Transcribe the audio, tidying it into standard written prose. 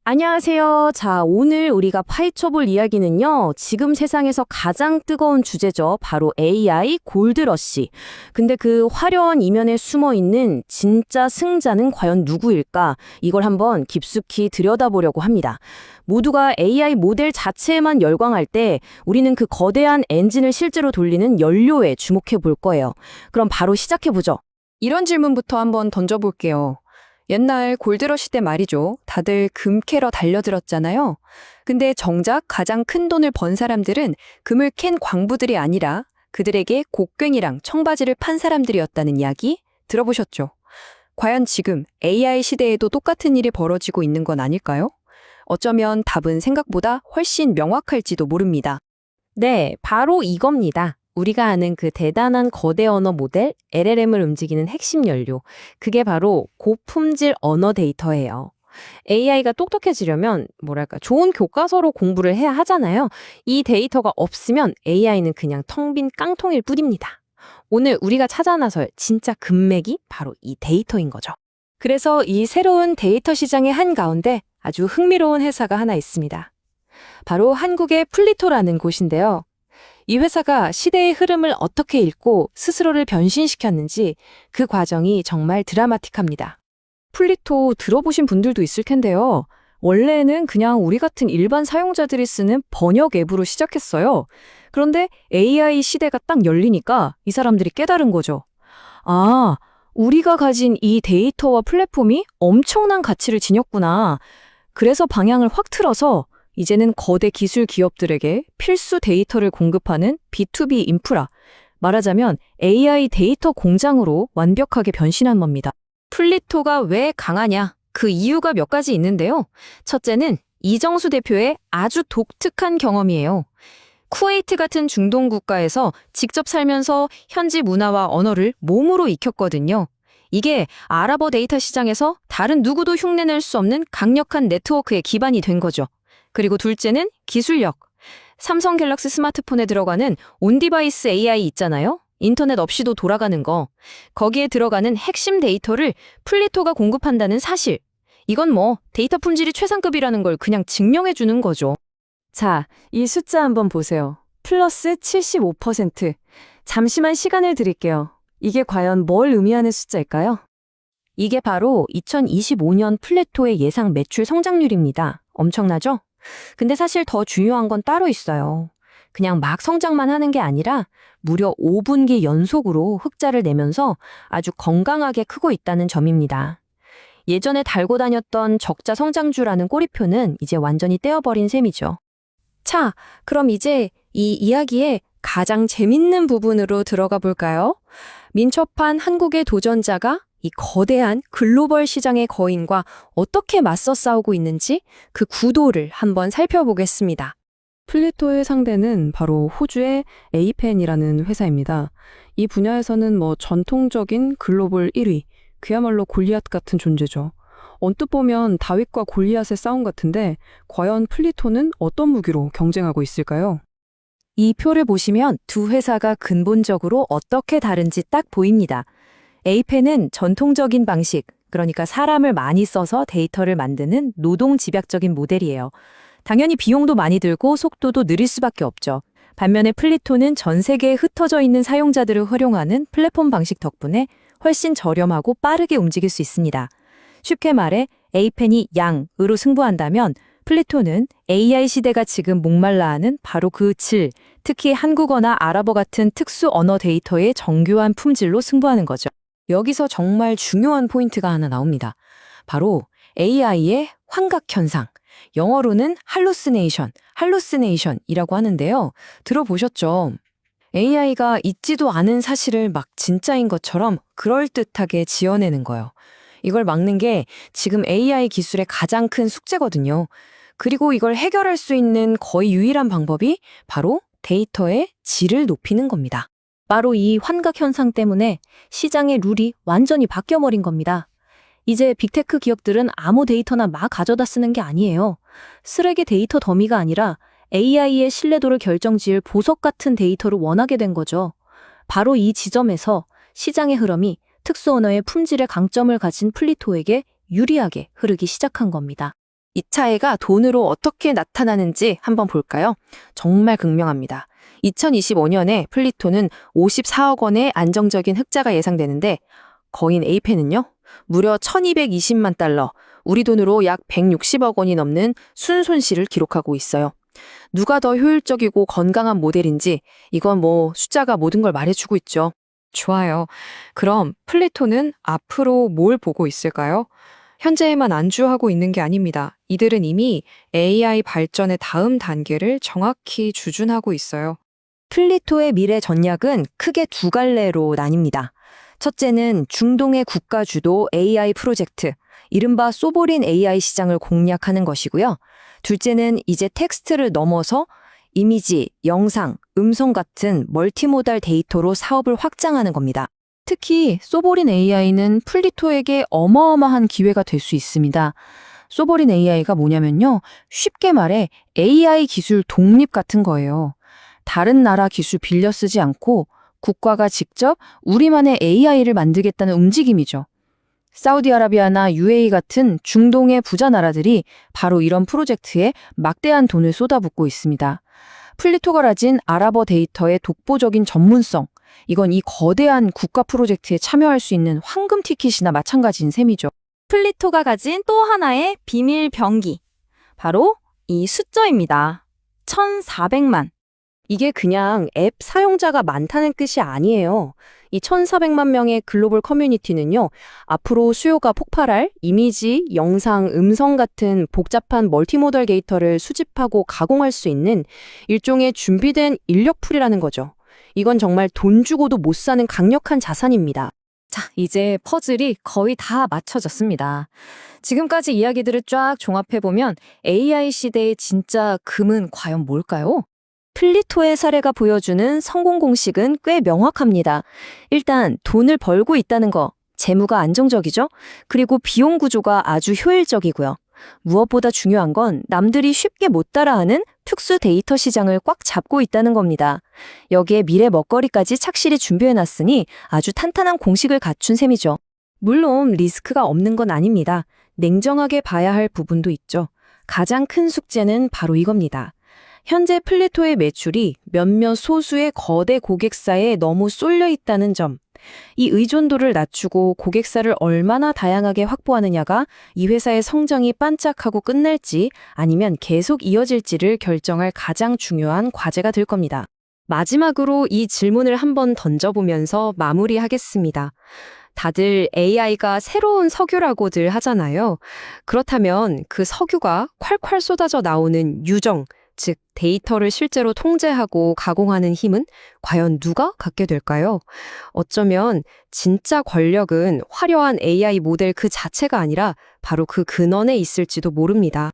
안녕하세요. 자, 오늘 우리가 파헤쳐볼 이야기는요, 지금 세상에서 가장 뜨거운 주제죠. 바로 AI 골드러시. 근데 그 화려한 이면에 숨어 있는 진짜 승자는 과연 누구일까? 이걸 한번 깊숙이 들여다보려고 합니다. 모두가 AI 모델 자체에만 열광할 때 우리는 그 거대한 엔진을 실제로 돌리는 연료에 주목해 볼 거예요. 그럼 바로 시작해 보죠. 이런 질문부터 한번 던져볼게요. 옛날 골드러시 때 말이죠. 다들 금 캐러 달려들었잖아요. 근데 정작 가장 큰 돈을 번 사람들은 금을 캔 광부들이 아니라 그들에게 곡괭이랑 청바지를 판 사람들이었다는 이야기 들어보셨죠? 과연 지금 AI 시대에도 똑같은 일이 벌어지고 있는 건 아닐까요? 어쩌면 답은 생각보다 훨씬 명확할지도 모릅니다. 네, 바로 이겁니다. 우리가 아는 그 대단한 거대 언어 모델 LLM을 움직이는 핵심 연료. 그게 바로 고품질 언어 데이터예요. AI가 똑똑해지려면 좋은 교과서로 공부를 해야 하잖아요. 이 데이터가 없으면 AI는 그냥 텅 빈 깡통일 뿐입니다. 오늘 우리가 찾아 나설 진짜 금맥이 바로 이 데이터인 거죠. 그래서 이 새로운 데이터 시장의 한가운데 아주 흥미로운 회사가 하나 있습니다. 바로 한국의 플리토라는 곳인데요. 이 회사가 시대의 흐름을 어떻게 읽고 스스로를 변신시켰는지 그 과정이 정말 드라마틱합니다. 플리토 들어보신 분들도 있을 텐데요. 원래는 그냥 우리 같은 일반 사용자들이 쓰는 번역 앱으로 시작했어요. 그런데 AI 시대가 딱 열리니까 이 사람들이 깨달은 거죠. 아, 우리가 가진 이 데이터와 플랫폼이 엄청난 가치를 지녔구나. 그래서 방향을 확 틀어서 이제는 거대 기술 기업들에게 필수 데이터를 공급하는 B2B 인프라, 말하자면 AI 데이터 공장으로 완벽하게 변신한 겁니다. 플리토가 왜 강하냐? 그 이유가 몇 가지 있는데요. 첫째는 이정수 대표의 아주 독특한 경험이에요. 쿠웨이트 같은 중동 국가에서 직접 살면서 현지 문화와 언어를 몸으로 익혔거든요. 이게 아랍어 데이터 시장에서 다른 누구도 흉내낼 수 없는 강력한 네트워크의 기반이 된 거죠. 그리고 둘째는 기술력. 삼성 갤럭시 스마트폰에 들어가는 온디바이스 AI 있잖아요. 인터넷 없이도 돌아가는 거. 거기에 들어가는 핵심 데이터를 플리토가 공급한다는 사실. 이건 데이터 품질이 최상급이라는 걸 그냥 증명해 주는 거죠. 자, 이 숫자 한번 보세요. 플러스 75%. 잠시만 시간을 드릴게요. 이게 과연 뭘 의미하는 숫자일까요? 이게 바로 2025년 플리토의 예상 매출 성장률입니다. 엄청나죠? 근데 사실 더 중요한 건 따로 있어요. 그냥 막 성장만 하는 게 아니라 무려 5분기 연속으로 흑자를 내면서 아주 건강하게 크고 있다는 점입니다. 예전에 달고 다녔던 적자 성장주라는 꼬리표는 이제 완전히 떼어버린 셈이죠. 자, 그럼 이제 이 이야기의 가장 재밌는 부분으로 들어가 볼까요? 민첩한 한국의 도전자가 이 거대한 글로벌 시장의 거인과 어떻게 맞서 싸우고 있는지 그 구도를 한번 살펴보겠습니다. 플리토의 상대는 바로 호주의 에이펜이라는 회사입니다. 이 분야에서는 전통적인 글로벌 1위, 그야말로 골리앗 같은 존재죠. 언뜻 보면 다윗과 골리앗의 싸움 같은데 과연 플리토는 어떤 무기로 경쟁하고 있을까요? 이 표를 보시면 두 회사가 근본적으로 어떻게 다른지 딱 보입니다. 에이펜은 전통적인 방식, 그러니까 사람을 많이 써서 데이터를 만드는 노동 집약적인 모델이에요. 당연히 비용도 많이 들고 속도도 느릴 수밖에 없죠. 반면에 플리토는 전 세계에 흩어져 있는 사용자들을 활용하는 플랫폼 방식 덕분에 훨씬 저렴하고 빠르게 움직일 수 있습니다. 쉽게 말해 에이펜이 양으로 승부한다면 플리토는 AI 시대가 지금 목말라 하는 바로 그 질, 특히 한국어나 아랍어 같은 특수 언어 데이터의 정교한 품질로 승부하는 거죠. 여기서 정말 중요한 포인트가 하나 나옵니다. 바로 AI의 환각 현상. 영어로는 할루시네이션이라고 하는데요. 들어보셨죠? AI가 있지도 않은 사실을 막 진짜인 것처럼 그럴듯하게 지어내는 거예요. 이걸 막는 게 지금 AI 기술의 가장 큰 숙제거든요. 그리고 이걸 해결할 수 있는 거의 유일한 방법이 바로 데이터의 질을 높이는 겁니다. 바로 이 환각 현상 때문에 시장의 룰이 완전히 바뀌어버린 겁니다. 이제 빅테크 기업들은 아무 데이터나 막 가져다 쓰는 게 아니에요. 쓰레기 데이터 더미가 아니라 AI의 신뢰도를 결정지을 보석 같은 데이터를 원하게 된 거죠. 바로 이 지점에서 시장의 흐름이 특수 언어의 품질의 강점을 가진 플리토에게 유리하게 흐르기 시작한 겁니다. 이 차이가 돈으로 어떻게 나타나는지 한번 볼까요? 정말 극명합니다. 2025년에 플리토는 54억 원의 안정적인 흑자가 예상되는데 거인 에이펜은요? 무려 1220만 달러, 우리 돈으로 약 160억 원이 넘는 순손실을 기록하고 있어요. 누가 더 효율적이고 건강한 모델인지 이건 뭐 숫자가 모든 걸 말해주고 있죠. 좋아요. 그럼 플리토는 앞으로 뭘 보고 있을까요? 현재에만 안주하고 있는 게 아닙니다. 이들은 이미 AI 발전의 다음 단계를 정확히 주준하고 있어요. 플리토의 미래 전략은 크게 두 갈래로 나뉩니다. 첫째는 중동의 국가 주도 AI 프로젝트, 이른바 소보린 AI 시장을 공략하는 것이고요. 둘째는 이제 텍스트를 넘어서 이미지, 영상, 음성 같은 멀티모달 데이터로 사업을 확장하는 겁니다. 특히 소보린 AI는 플리토에게 어마어마한 기회가 될 수 있습니다. 소보린 AI가 뭐냐면요. 쉽게 말해 AI 기술 독립 같은 거예요. 다른 나라 기술 빌려 쓰지 않고 국가가 직접 우리만의 AI를 만들겠다는 움직임이죠. 사우디아라비아나 UAE 같은 중동의 부자 나라들이 바로 이런 프로젝트에 막대한 돈을 쏟아붓고 있습니다. 플리토가 가진 아랍어 데이터의 독보적인 전문성, 이건 이 거대한 국가 프로젝트에 참여할 수 있는 황금 티켓이나 마찬가지인 셈이죠. 플리토가 가진 또 하나의 비밀 병기, 바로 이 숫자입니다. 1,400만. 이게 그냥 앱 사용자가 많다는 뜻이 아니에요. 이 1,400만 명의 글로벌 커뮤니티는요, 앞으로 수요가 폭발할 이미지, 영상, 음성 같은 복잡한 멀티모달 데이터를 수집하고 가공할 수 있는 일종의 준비된 인력풀이라는 거죠. 이건 정말 돈 주고도 못 사는 강력한 자산입니다. 자, 이제 퍼즐이 거의 다 맞춰졌습니다. 지금까지 이야기들을 쫙 종합해보면 AI 시대의 진짜 금은 과연 뭘까요? 플리토의 사례가 보여주는 성공 공식은 꽤 명확합니다. 일단 돈을 벌고 있다는 거, 재무가 안정적이죠? 그리고 비용 구조가 아주 효율적이고요. 무엇보다 중요한 건 남들이 쉽게 못 따라하는 특수 데이터 시장을 꽉 잡고 있다는 겁니다. 여기에 미래 먹거리까지 착실히 준비해놨으니 아주 탄탄한 공식을 갖춘 셈이죠. 물론 리스크가 없는 건 아닙니다. 냉정하게 봐야 할 부분도 있죠. 가장 큰 숙제는 바로 이겁니다. 현재 플리토의 매출이 몇몇 소수의 거대 고객사에 너무 쏠려 있다는 점. 이 의존도를 낮추고 고객사를 얼마나 다양하게 확보하느냐가 이 회사의 성장이 반짝하고 끝날지 아니면 계속 이어질지를 결정할 가장 중요한 과제가 될 겁니다. 마지막으로 이 질문을 한번 던져보면서 마무리하겠습니다. 다들 AI가 새로운 석유라고들 하잖아요. 그렇다면 그 석유가 콸콸 쏟아져 나오는 유정, 즉 데이터를 실제로 통제하고 가공하는 힘은 과연 누가 갖게 될까요? 어쩌면 진짜 권력은 화려한 AI 모델 그 자체가 아니라 바로 그 근원에 있을지도 모릅니다.